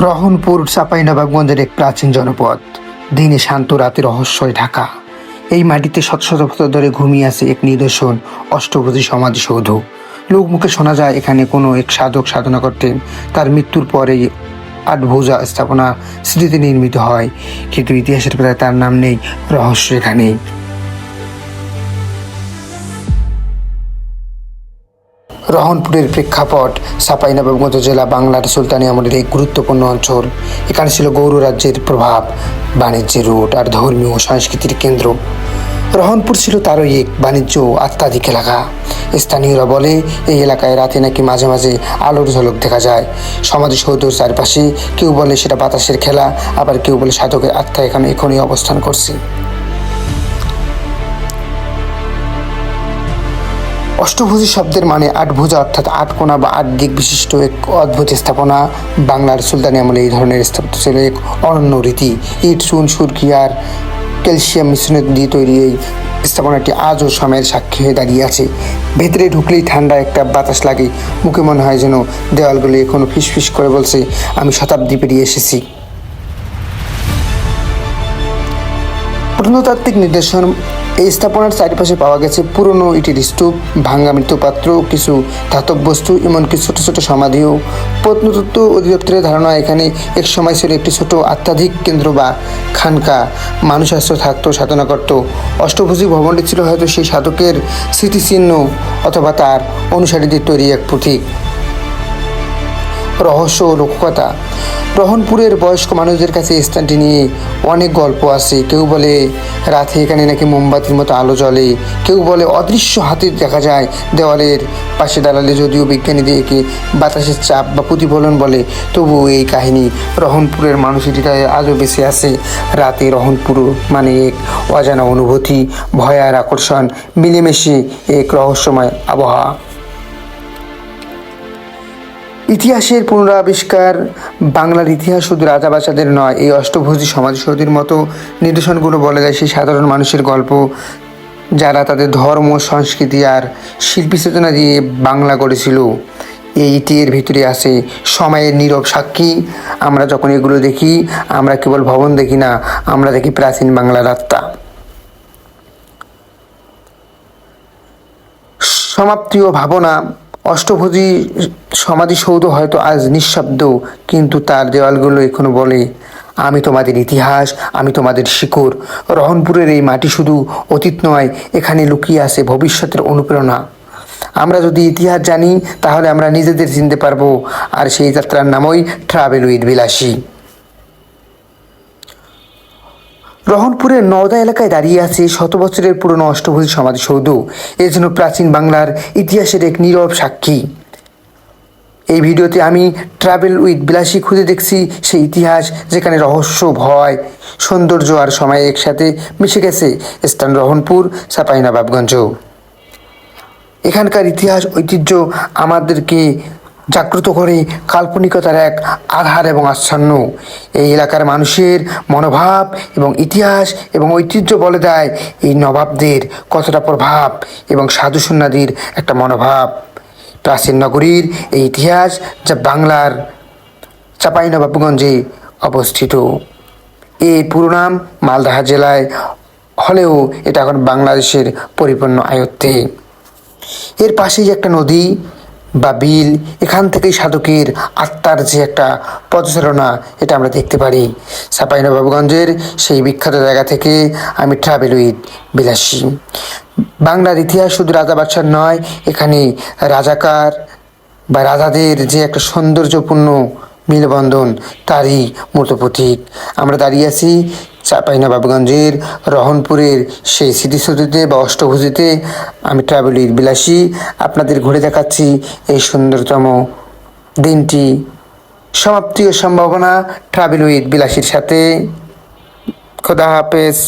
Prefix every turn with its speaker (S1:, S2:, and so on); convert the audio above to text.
S1: রহনপুর চাঁপাইনবাবগঞ্জের এক প্রাচীন জনপদ, দিনে শান্ত, রাতে রহস্যয় ঢাকা। এই মাটিতে শত শত বছর ধরে ঘুমিয়ে আছে এক নিদর্শন অষ্টভুজী সমাধিসৌধ। লোকমুখে শোনা যায় এখানে কোনো এক সাধক সাধনা করতেন, তার মৃত্যুর পরে আটভুজা স্থাপনা স্মৃতিতে নির্মিত হয়, কিন্তু ইতিহাসের পাতায় তার নাম নেই, রহস্য এখানেই। রহনপুরের প্রেক্ষাপট চাঁপাইনবাবগঞ্জ জেলা বাংলার সুলতানি আমলের এক গুরুত্বপূর্ণ অঞ্চল। এখানে ছিল গৌড় রাজ্যের প্রভাব, বাণিজ্যের রুট আর ধর্মীয় ও সাংস্কৃতিক কেন্দ্র। রহনপুর ছিল তারই এক বাণিজ্য আত্মাধিক এলাকা। স্থানীয়রা বলে এই এলাকায় রাতে নাকি মাঝে মাঝে আলোর ঝলক দেখা যায় সমাধিসৌধের চারপাশে। কেউ বলে সেটা বাতাসের খেলা, আবার কেউ বলে সাধকের আত্মা এখনই অবস্থান করছে। অষ্টভুজী শব্দের মানে আটভুজা, অর্থাৎ আট কোণা বা আট দিক বিশিষ্ট এক অদ্ভুত স্থাপনা। বাংলার সুলতানি আমলে এই ধরনের স্থাপত্য ছিল এক অনন্য রীতি। ইট, চুন, সুরকি আর ক্যালসিয়াম মিশ্রণ দিয়ে তৈরি এই স্থাপনাটি আজও সময়ের সাক্ষী হয়ে দাঁড়িয়ে আছে। ভেতরে ঢুকলেই ঠান্ডা একটা বাতাস লাগে, মুখে মনে হয় যেন দেওয়ালগুলি এখনো ফিসফিস করে বলছে, আমি শতাব্দী পেরিয়ে এসেছি। প্রত্নতাত্ত্বিক নিদর্শন এই স্থাপনার চারিপাশে পাওয়া গেছে পুরনো ইটের স্তূপ, ভাঙ্গা মৃৎপাত্র, কিছু ধাতব বস্তু, এমনকি ছোট ছোট সমাধিও। প্রত্নতত্ত্ব অধিদপ্তরের ধারণা এখানে এক সময় ছিল একটি ছোট আধ্যাত্মিক কেন্দ্র বা খানকা। মানুষ আসতো, থাকতো, সাধনা করত। অষ্টভুজী ভবনটি ছিল হয়তো সেই সাধকের স্মৃতিচিহ্ন অথবা তার অনুসারীদের তৈরি এক প্রতীক। রহস্য ও লোককথা। রহনপুরের বয়স্ক মানুষদের কাছে এই স্থানটি নিয়ে অনেক গল্প আছে। কেউ বলে রাতে এখানে নাকি মোমবাতির মতো আলো জ্বলে, কেউ বলে অদৃশ্য হাতি দেখা যায় দেওয়ালের পাশে দাঁড়ালে। যদিও বিজ্ঞানীদের একে বাতাসের চাপ বা প্রতিফলন বলে, তবুও এই কাহিনী রহনপুরের মানুষের হৃদয়ে আজও বেঁচে আছে। রাতে রহনপুর মানে এক অজানা অনুভূতি, ভয় আর আকর্ষণ মিলেমিশে এক রহস্যময় আবহাওয়া। ইতিহাসের পুনরাবিষ্কার। বাংলার ইতিহাস শুধু রাজাবাচাদের নয়, এই অষ্টভুজী সমাধিসৌধের মতো নিদর্শনগুলো বলে যায় সেই সাধারণ মানুষের গল্প, যারা তাদের ধর্ম, সংস্কৃতি আর শিল্পী চেতনা দিয়ে বাংলা গড়েছিল। এই ইতিহাসের ভিতরে আছে সময়ের নীরব সাক্ষী। আমরা যখন এগুলো দেখি, আমরা কেবল ভবন দেখি না, আমরা দেখি প্রাচীন বাংলার আত্মা। সমাপ্তি ও ভাবনা। অষ্টভুজী সমাধিসৌধ হয়তো আজ নিঃশব্দ, কিন্তু তার দেওয়ালগুলো এখনো বলে, আমি তোমাদের ইতিহাস, আমি তোমাদের শিকড়। রহনপুরের এই মাটি শুধু অতীত নয়, এখানে লুকিয়ে আছে ভবিষ্যতের অনুপ্রেরণা। আমরা যদি ইতিহাস জানি, তাহলে আমরা নিজেদের চিনতে পারবো, আর সেই যাত্রার নামই ট্রাভেল উইথ বিলাসী। রহনপুরের নওদা এলাকায় দাঁড়িয়ে আছে শত বছরের পুরনো অষ্টভুজী সমাধিসৌধ। এর জন্য প্রাচীন বাংলার ইতিহাসের এক নীরব সাক্ষী। এই ভিডিওতে আমি ট্রাভেল উইথ বিলাসী খুঁজে দেখছি সেই ইতিহাস, যেখানে রহস্য, ভয়, সৌন্দর্য আর সময় একসাথে মিশে গেছে। স্থান রহনপুর, চাঁপাইনবাবগঞ্জ। এখানকার ইতিহাস, ঐতিহ্য আমাদেরকে জাগ্রত করে কাল্পনিকতার এক আধার এবং আচ্ছন্ন। এই এলাকার মানুষের মনোভাব এবং ইতিহাস এবং ঐতিহ্য বলে দেয় এই নবাবদের কতটা প্রভাব এবং সাধু সন্ন্যাসীর একটা মনোভাব। প্রাচীন নগরীর এই ইতিহাস, যা বাংলার চাঁপাইনবাবগঞ্জে অবস্থিত। এর পুরো নাম মালদহ জেলায় হলেও এটা এখন বাংলাদেশের পরিপূর্ণ আয়ত্তে। এর পাশেই একটা নদী বা বিল, এখান থেকেই সাধকের আত্মার যে একটা পদচারণা, এটা আমরা দেখতে পারি। চাঁপাইনবাবগঞ্জের সেই বিখ্যাত জায়গা থেকে আমি ট্রাভেল উইথ বিলাসী। বাংলার ইতিহাস শুধু রাজা বাদশার নয়, এখানে রাজাকার বা রাজাদের যে একটা সৌন্দর্যপূর্ণ মিলবন্ধন, তারই মূর্ত প্রতীক। আমরা দাঁড়িয়ে আছি চাঁপাইনবাবগঞ্জের রহনপুরের সেই স্মৃতিসৌধতে বা অষ্টভুজীতে। আমি ট্রাভেল উইথ বিলাসী আপনাদের ঘুরে দেখাচ্ছি এই সুন্দরতম দিনটি। সমাপ্তি ও সম্ভাবনা ট্রাভেল উইথ বিলাসীর সাথে। খোদা হাফেজ।